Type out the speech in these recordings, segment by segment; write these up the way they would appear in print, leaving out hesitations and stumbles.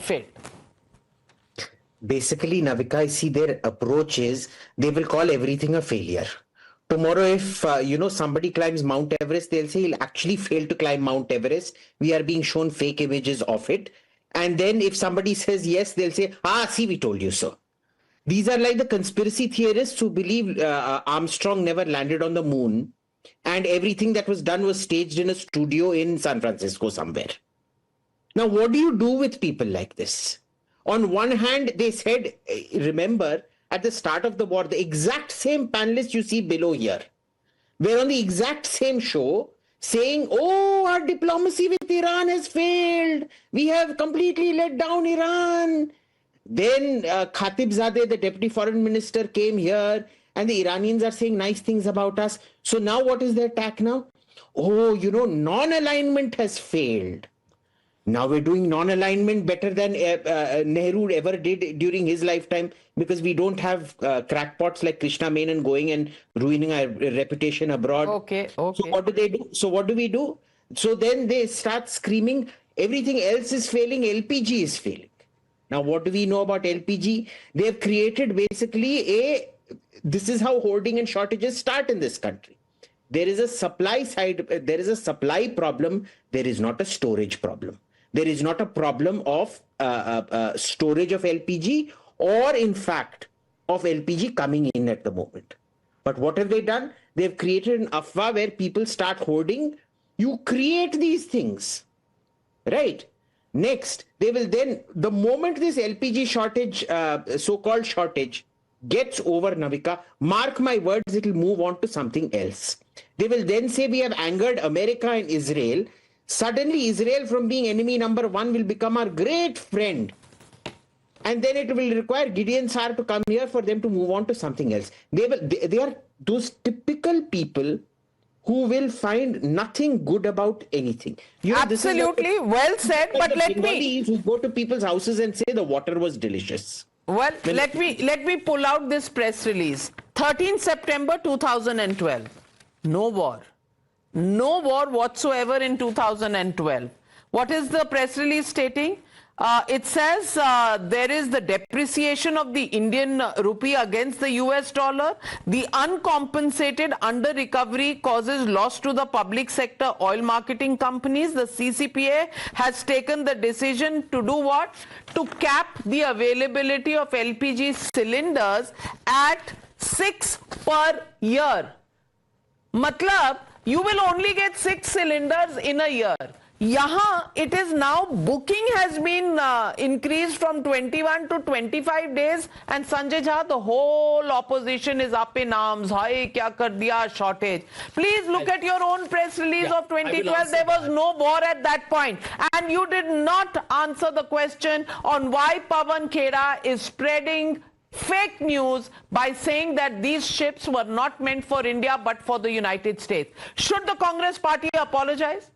failed? Basically, Navika, I see their approach is they will call everything a failure. Tomorrow, if somebody climbs Mount Everest, they'll say he'll actually fail to climb Mount Everest. We are being shown fake images of it. And then if somebody says yes, they'll say, see, we told you so. These are like the conspiracy theorists who believe Armstrong never landed on the moon and everything that was done was staged in a studio in San Francisco somewhere. Now, what do you do with people like this? On one hand, they said, remember, at the start of the war, the exact same panelists you see below here were on the exact same show saying, oh, our diplomacy with Iran has failed. We have completely let down Iran. Then Khatibzadeh, the deputy foreign minister, came here and the Iranians are saying nice things about us. So now what is their tack now? Oh, non-alignment has failed. Now we're doing non-alignment better than Nehru ever did during his lifetime because we don't have crackpots like Krishna Menon going and ruining our reputation abroad. Okay. So what do they do? So what do we do? So then they start screaming, everything else is failing, LPG is failing. Now what do we know about LPG? They have created basically this is how hoarding and shortages start in this country. There is a supply side, there is a supply problem, there is not a storage problem. There is not a problem of storage of LPG or, in fact, of LPG coming in at the moment. But what have they done? They've created an afwa where people start hoarding. You create these things, right? Next, they will then, the moment this LPG shortage, so-called shortage, gets over, Navika, mark my words, it will move on to something else. They will then say we have angered America and Israel. Suddenly, Israel, from being enemy number one, will become our great friend. And then it will require Gideon Sar to come here for them to move on to something else. They are those typical people who will find nothing good about anything. Absolutely, well said. But let me who go to people's houses and say the water was delicious. Well, let me pull out this press release. 13 September 2012. No war. No war whatsoever in 2012. What is the press release stating? It says there is the depreciation of the Indian rupee against the US dollar. The uncompensated under recovery causes loss to the public sector oil marketing companies. The CCPA has taken the decision to do what? To cap the availability of LPG cylinders at 6 per year. Matlab, you will only get 6 cylinders in a year. Yahan, it is now, booking has been increased from 21 to 25 days, and Sanjay Jha, the whole opposition is up in arms. Hai, kya kar diya, shortage. Please look at your own press release of 2012. There was no war at that point. And you did not answer the question on why Pawan Khera is spreading fake news by saying that these ships were not meant for India but for the United States. Should the Congress party apologize?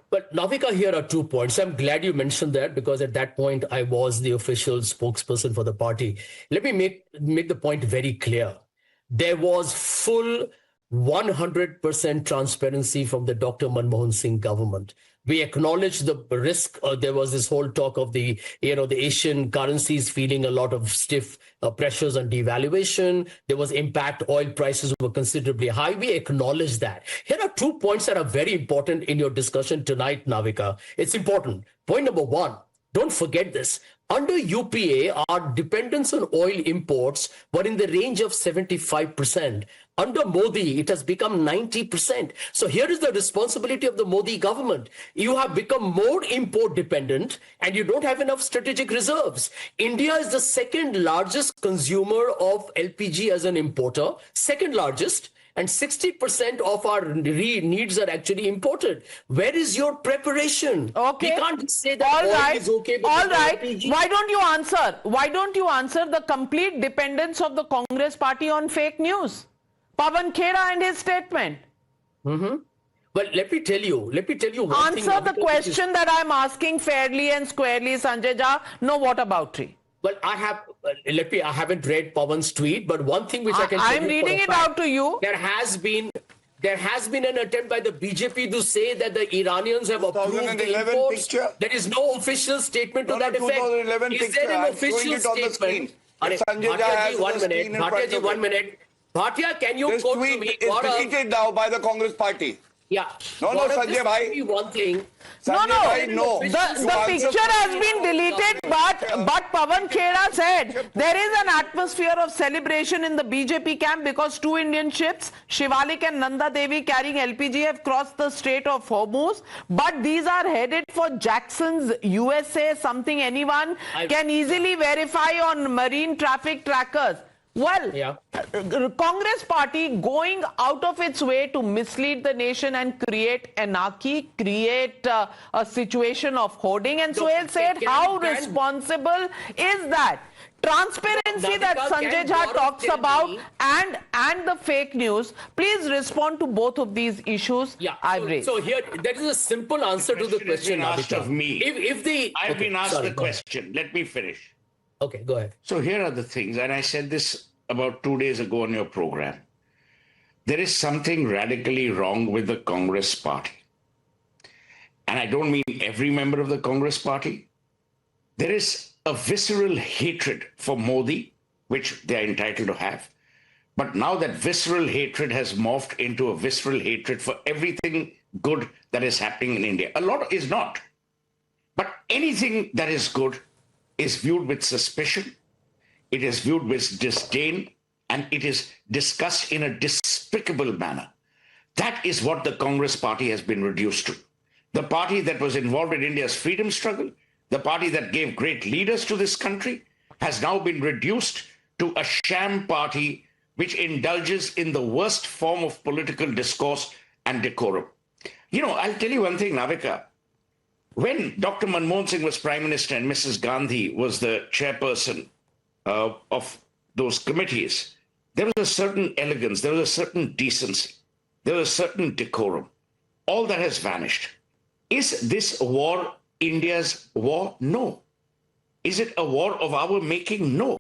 But Navika, here are 2 points. I'm glad you mentioned that because at that point I was the official spokesperson for the party. Let me make the point very clear. There was full 100% transparency from the Dr. Manmohan Singh government. We acknowledge the risk. There was this whole talk of the Asian currencies feeling a lot of stiff pressures on devaluation. There was impact. Oil prices were considerably high. We acknowledge that. Here are 2 points that are very important in your discussion tonight, Navika. It's important. Point number 1, don't forget this. Under UPA, our dependence on oil imports were in the range of 75%. Under Modi, it has become 90%. So here is the responsibility of the Modi government. You have become more import dependent and you don't have enough strategic reserves. India is the second largest consumer of LPG as an importer, second largest. And 60% of our needs are actually imported. Where is your preparation? Okay. We can't say that oil is okay. All right. LPG. Why don't you answer? Why don't you answer the complete dependence of the Congress party on fake news? Pawan Khera and his statement. Well, let me tell you one thing. Answer the question that I'm asking fairly and squarely, Sanjay Jha. No whataboutery. Well, I haven't read Pawan's tweet, but one thing which I can tell I'm reading it out to you. There has been There has been an attempt by the BJP to say that the Iranians have approved the 2011 imports. picture. There is no official statement to No, that no, effect. 2011 Is picture. there an I'm official showing it on the statement? screen. If Sanjay Jha has Bhatia ji, 1 the screen minute. in front Bhatia ji, of 1 it. minute. Bhatia, can you This quote to tweet me? is Gaurav? deleted now by the Congress party. Yeah. No, no, Gaurav, Sanjay just bhai. tell me one thing. Sanjay No, bhai, no. the To answer picture has been deleted, but Pawan Khera said there is an atmosphere of celebration in the BJP camp because two Indian ships, Shivalik and Nanda Devi, carrying LPG have crossed the Strait of Hormuz, but these are headed for Jackson's USA, something anyone can easily verify on marine traffic trackers. Well, Yeah. Congress party going out of its way to mislead the nation and create anarchy, create a situation of hoarding. And Suhel said, how responsible is that? Transparency that Navika, Sanjay can Jha Gaurav talks tell about me- and the fake news. Please respond to both of these issues I've raised. So here, there is a simple answer to the Question has question, been asked Navika. of me. If the I've okay, been asked sorry, the go ahead. question. Let me finish. Okay, go ahead. So here are the things, and I said this about 2 days ago on your program. There is something radically wrong with the Congress party. And I don't mean every member of the Congress party. There is a visceral hatred for Modi, which they are entitled to have. But now that visceral hatred has morphed into a visceral hatred for everything good that is happening in India. A lot is not. But anything that is good is viewed with suspicion, it is viewed with disdain, and it is discussed in a despicable manner. That is what the Congress party has been reduced to. The party that was involved in India's freedom struggle, the party that gave great leaders to this country, has now been reduced to a sham party which indulges in the worst form of political discourse and decorum. You know, I'll tell you one thing, Navika. When Dr. Manmohan Singh was Prime Minister and Mrs. Gandhi was the chairperson of those committees, there was a certain elegance, there was a certain decency, there was a certain decorum. All that has vanished. Is this war India's war? No. Is it a war of our making? No.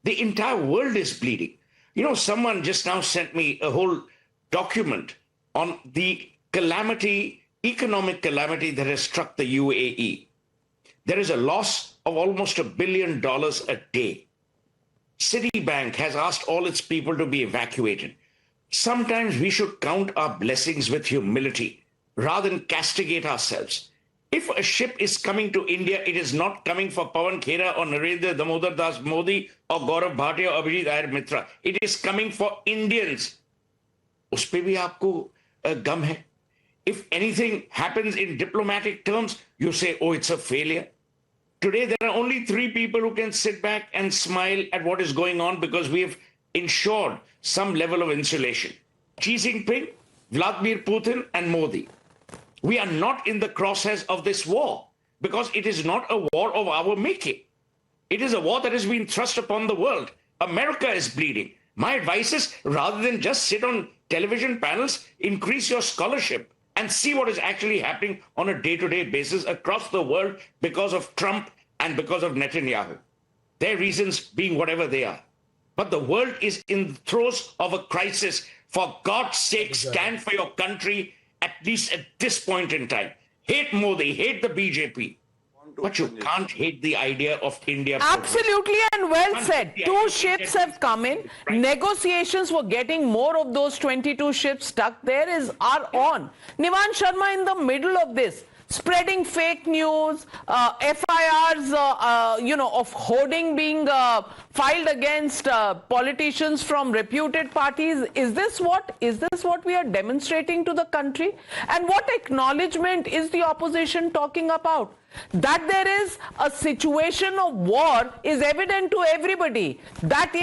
The entire world is bleeding. You know, someone just now sent me a whole document on the calamity, economic calamity that has struck the UAE. There is a loss of almost $1 billion a day. Citibank has asked all its people to be evacuated. Sometimes we should count our blessings with humility rather than castigate ourselves. If a ship is coming to India, it is not coming for Pawan Khera or Narendra Damodar Das Modi or Gaurav Bhatia or Abhijit Iyer-Mitra. It is coming for Indians. Us pe bhi aapko gum hai. If anything happens in diplomatic terms, you say, oh, it's a failure. Today, there are only 3 people who can sit back and smile at what is going on because we have ensured some level of insulation. Xi Jinping, Vladimir Putin, and Modi. We are not in the crosshairs of this war because it is not a war of our making. It is a war that has been thrust upon the world. America is bleeding. My advice is, rather than just sit on television panels, increase your scholarship and see what is actually happening on a day-to-day basis across the world because of Trump and because of Netanyahu. Their reasons being whatever they are. But the world is in the throes of a crisis. For God's sake, stand for your country, at least at this point in time. Hate Modi, hate the BJP. But you can't hate the idea of India. Absolutely, and well said. 2 ships have come in. Negotiations for getting more of those 22 ships stuck there are on. Nivan Sharma in the middle of this, spreading fake news, FIRs, of hoarding being filed against politicians from reputed parties. Is this what we are demonstrating to the country? And what acknowledgement is the opposition talking about? That there is a situation of war is evident to everybody. That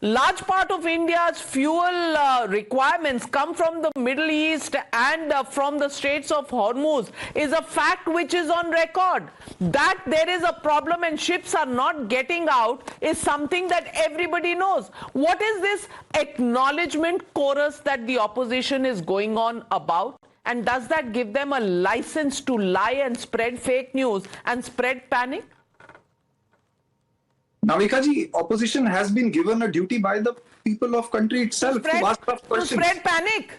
large part of India's fuel requirements come from the Middle East and from the Straits of Hormuz is a fact which is on record. That there is a problem and ships are not getting out is something that everybody knows. What is this acknowledgement chorus that the opposition is going on about? And does that give them a license to lie and spread fake news and spread panic? Navika ji, opposition has been given a duty by the people of country itself to ask tough To questions. spread panic.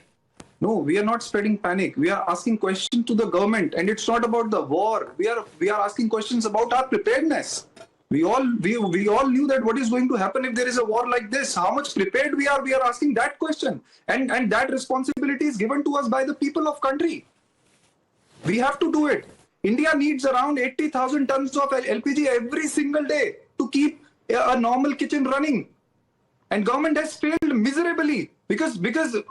No, we are not spreading panic. We are asking questions to the government, and it's not about the war. We are asking questions about our preparedness. We all knew that what is going to happen if there is a war like this. How much prepared we are asking that question, and that responsibility is given to us by the people of country. We have to do it. India needs around 80,000 tons of LPG every single day to keep a normal kitchen running. And government has failed miserably because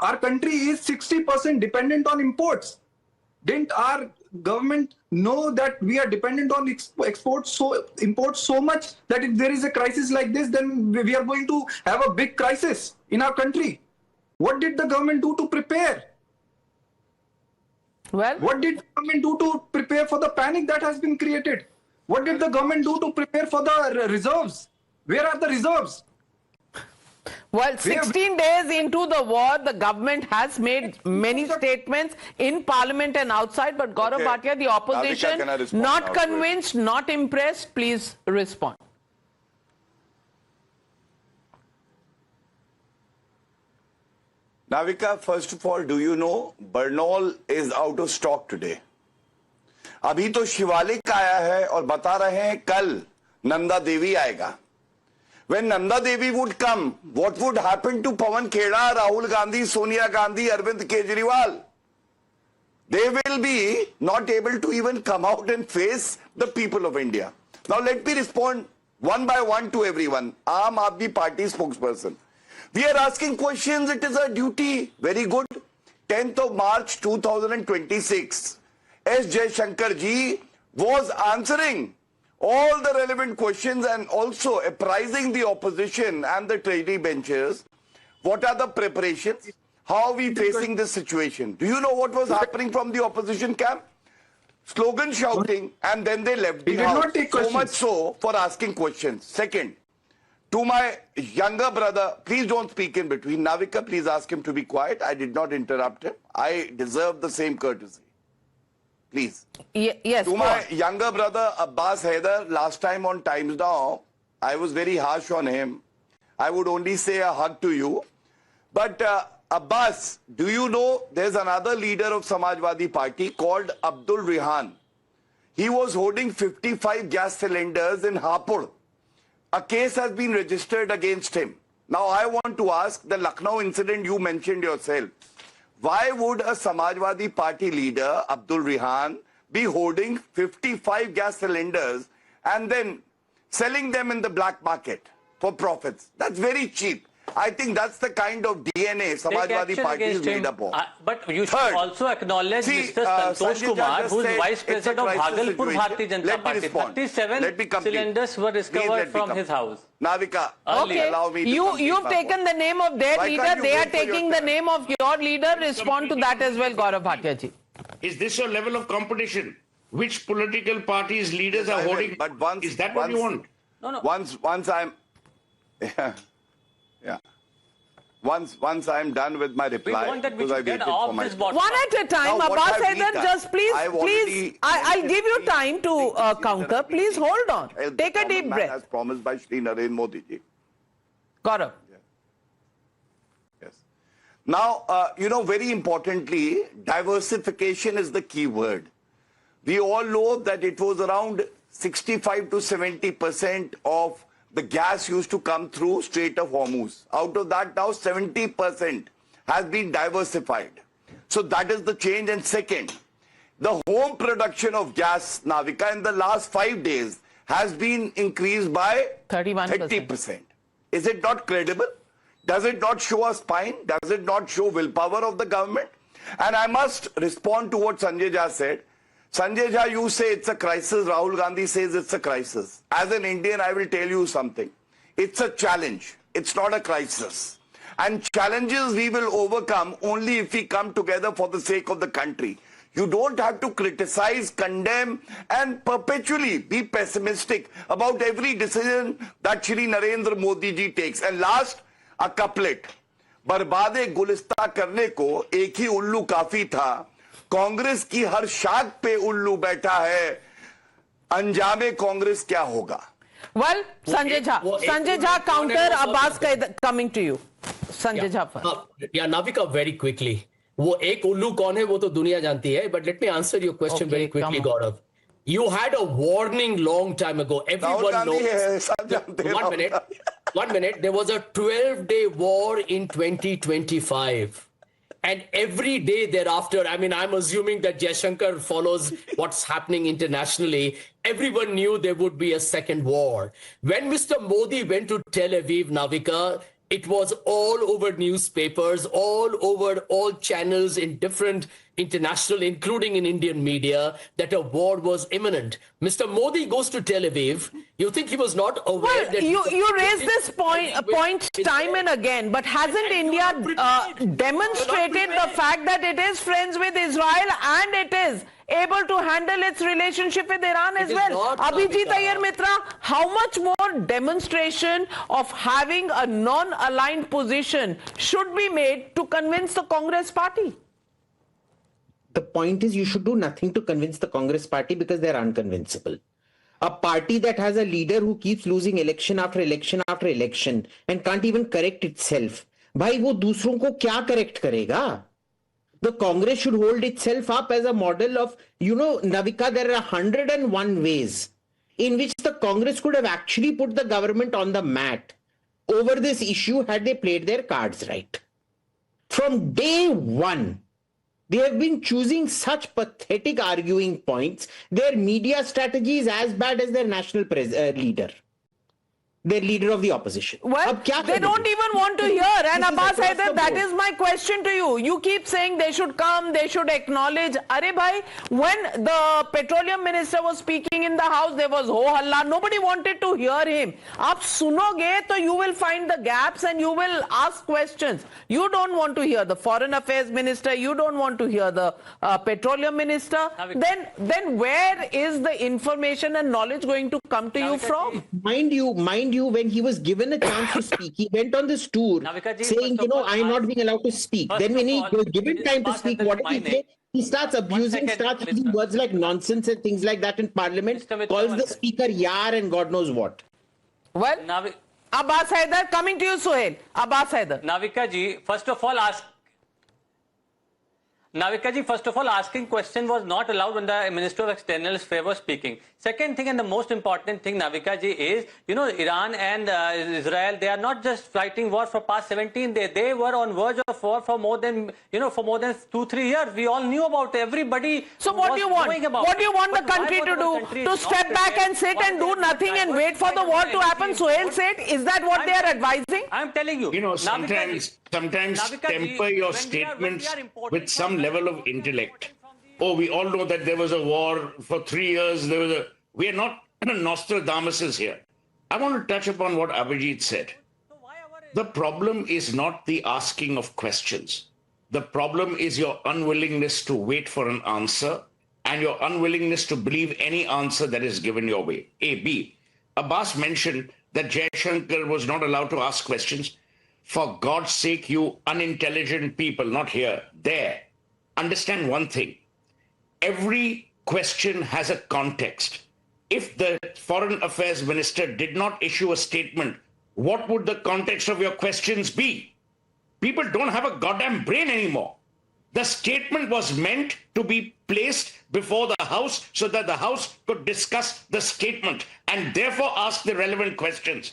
our country is 60% dependent on imports. Didn't our government know that we are dependent on imports so much that if there is a crisis like this, then we are going to have a big crisis in our country? What did the government do to prepare? Well, What did the government do to prepare for the panic that has been created? What did the government do to prepare for the reserves? Where are the reserves? well, 16 days into the war, the government has made many statements in parliament and outside, but Gaurav Okay. Bhatia, the opposition, Navika, can I respond not now to it? convinced, not impressed. Please respond. Navika, first of all, do you know Bernol is out of stock today? अभी तो शिवालिक आया है और बता रहे हैं कल नंदा देवी आएगा. When Nanda Devi would come, what would happen to Pawan Kheda, Rahul Gandhi, Sonia Gandhi, Arvind Kejriwal? They will be not able to even come out and face the people of India. Now let me respond one by one to everyone. Aam Aadmi Party spokesperson. We are asking questions, it is our duty. Very good. 10th of March 2026, S. Jaishankar ji was answering all the relevant questions and also apprising the opposition and the treasury benches. What are the preparations? How are we facing this situation? Do you know what was happening from the opposition camp? Slogan shouting, and then they left the We did house. not take So questions. much so for asking questions. Second, to my younger brother, please don't speak in between. Navika, please ask him to be quiet. I did not interrupt him. I deserve the same courtesy. Please. Yes, To go my on. younger brother Abbas Haider, last time on Times Now, I was very harsh on him. I would only say a hug to you. But Abbas, do you know there's another leader of Samajwadi Party called Abdul Rehan? He was holding 55 gas cylinders in Hapur. A case has been registered against him. Now I want to ask the Lucknow incident you mentioned yourself. Why would a Samajwadi Party leader, Abdul Rehan, be holding 55 gas cylinders and then selling them in the black market for profits? That's very cheap. I think that's the kind of DNA Take Samajwadi action Party is against made him. up of. But you should Third, also acknowledge see, Mr. Santosh Sanjay Kumar, just who is said Vice it's a President of crisis Bhagalpur situation. Bharatiya Janata Let me Party. respond. 37 Let me complete. cylinders were Please discovered let me from come. his house. Navika, Okay, allow me to complete you've my taken point. the name of their Why leader. can't you They are wait for your taking the turn? name of your leader. Respond to that as well, Gaurav Bhatia ji. Is this your level of competition? Which political parties leaders I are will, holding? but once- Is that what you once- want? No, no. Once I'm yeah. Once I'm done with my We reply, want that we because I should get waited for off my this turn. bottom. One at a time, Now, what Abbas have we Haider, done? just please, I've please, already I'll mentioned give you three time to things that counter. have been Please taken. hold on. Help Take the a common deep man breath. as promised by Shri Narendra Modi ji. Gaurav. Yes. Now, very importantly, diversification is the key word. We all know that it was around 65 to 70% of the gas used to come through Strait of Hormuz. Out of that, now 70% has been diversified. So that is the change. And second, the home production of gas, Navika, in the last 5 days has been increased by 31%. 30%. Is it not credible? Does it not show a spine? Does it not show willpower of the government? And I must respond to what Sanjay Jha said. Sanjay Jha, you say it's a crisis. Rahul Gandhi says it's a crisis. As an Indian, I will tell you something. It's a challenge. It's not a crisis. And challenges we will overcome only if we come together for the sake of the country. You don't have to criticize, condemn, and perpetually be pessimistic about every decision that Shri Narendra Modi ji takes. And last, a couplet. बर्बादे गुलिस्ता करने को एक ही उल्लू काफी था. कांग्रेस की हर शाख पे उल्लू बैठा है. अंजामे कांग्रेस क्या होगा? Well, Sanjay Jha counter, Abbas coming to you. Sanjay Jha first. Yeah, Navika, very quickly. वो एक उल्लू कौन है वो तो दुनिया जानती है, but let me answer your question very quickly, Gaurav. You had a warning long time ago. Everyone knows. One minute. There was a 12-day war in 2025. And every day thereafter, I mean, I'm assuming that Jaishankar follows what's happening internationally. Everyone knew there would be a second war. When Mr. Modi went to Tel Aviv, Navika, it was all over newspapers, all over all channels in different international, including in Indian media, that a war was imminent. Mr. Modi goes to Tel Aviv. You think he was not aware that... You raise this point time and again, but hasn't India demonstrated the fact that it is friends with Israel and it is able to handle its relationship with Iran as well? Abhijit Iyer-Mitra, how much more demonstration of having a non-aligned position should be made to convince the Congress party? The point is you should do nothing to convince the Congress party because they're unconvincible. A party that has a leader who keeps losing election after election after election and can't even correct itself. Bhai, wo दूसरों को क्या correct करेगा? The Congress should hold itself up as a model of, Navika, there are 101 ways in which the Congress could have actually put the government on the mat over this issue had they played their cards right. From day one, they have been choosing such pathetic arguing points. Their media strategy is as bad as their national leader. Their leader of the opposition. Well, they don't even want to hear. And Abbas Haider, that is my question to you. You keep saying they should come, they should acknowledge. Arey bhai, when the petroleum minister was speaking in the house, there was ho halla. Nobody wanted to hear him. Aap sunoge, so you will find the gaps and you will ask questions. You don't want to hear the foreign affairs minister. You don't want to hear the petroleum minister. Then where is the information and knowledge going to come to you from? Mind you, when he was given a chance to speak, he went on this tour saying, I'm not being allowed to speak. Then when he was given time to speak, what did he say? He starts abusing, starts using words like nonsense and things like that in parliament, calls the speaker yar and God knows what. Well, Abbas Haider, coming to you, Suhel. Abbas Haider. Navika ji, first of all, asking question was not allowed when the Minister of External Affairs was speaking. Second thing, and the most important thing, Navika ji, is, Iran and Israel, they are not just fighting war for past 17 days. They were on verge of war for more than, for more than 2-3 years. We all knew about it. Everybody. So what do you want? What do you want the country to do? To step back and sit and do nothing and wait for the war to happen? Suhel said, is that what they are advising? I'm telling you. Sometimes temper your statements with some level of intellect. Oh, we all know that there was a war for 3 years. We are not Nostradamuses here. I want to touch upon what Abhijit said. The problem is not the asking of questions. The problem is your unwillingness to wait for an answer and your unwillingness to believe any answer that is given your way. A. B. Abbas mentioned that Jaishankar was not allowed to ask questions. For God's sake, you unintelligent people, not here, there, understand one thing. Every question has a context. If the foreign affairs minister did not issue a statement, what would the context of your questions be? People don't have a goddamn brain anymore. The statement was meant to be placed before the House so that the House could discuss the statement and therefore ask the relevant questions.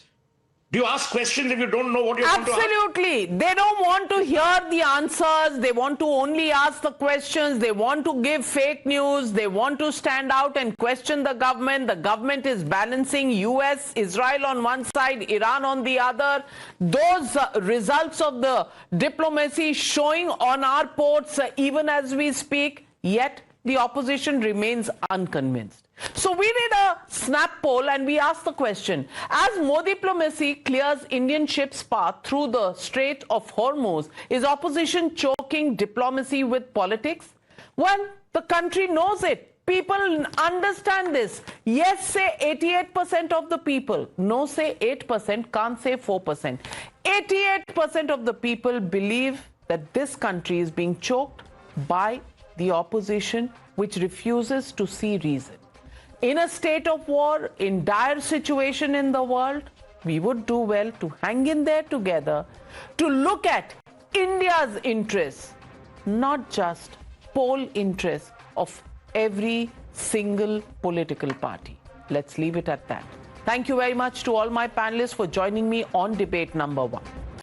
Do you ask questions if you don't know what you're going to ask? Absolutely. They don't want to hear the answers. They want to only ask the questions. They want to give fake news. They want to stand out and question the government. The government is balancing US, Israel on one side, Iran on the other. Those results of the diplomacy showing on our ports even as we speak, yet the opposition remains unconvinced. So we did a snap poll and we asked the question, as Modi diplomacy clears Indian ships' path through the Strait of Hormuz, is opposition choking diplomacy with politics? Well, the country knows it. People understand this. Yes, say 88% of the people. No, say 8%. Can't say 4%. 88% of the people believe that this country is being choked by the opposition, which refuses to see reason. in a state of war, in dire situation in the world, we would do well to hang in there together, to look at India's interests, not just poll interests of every single political party. Let's leave it at that. Thank you very much to all my panelists for joining me on debate number 1.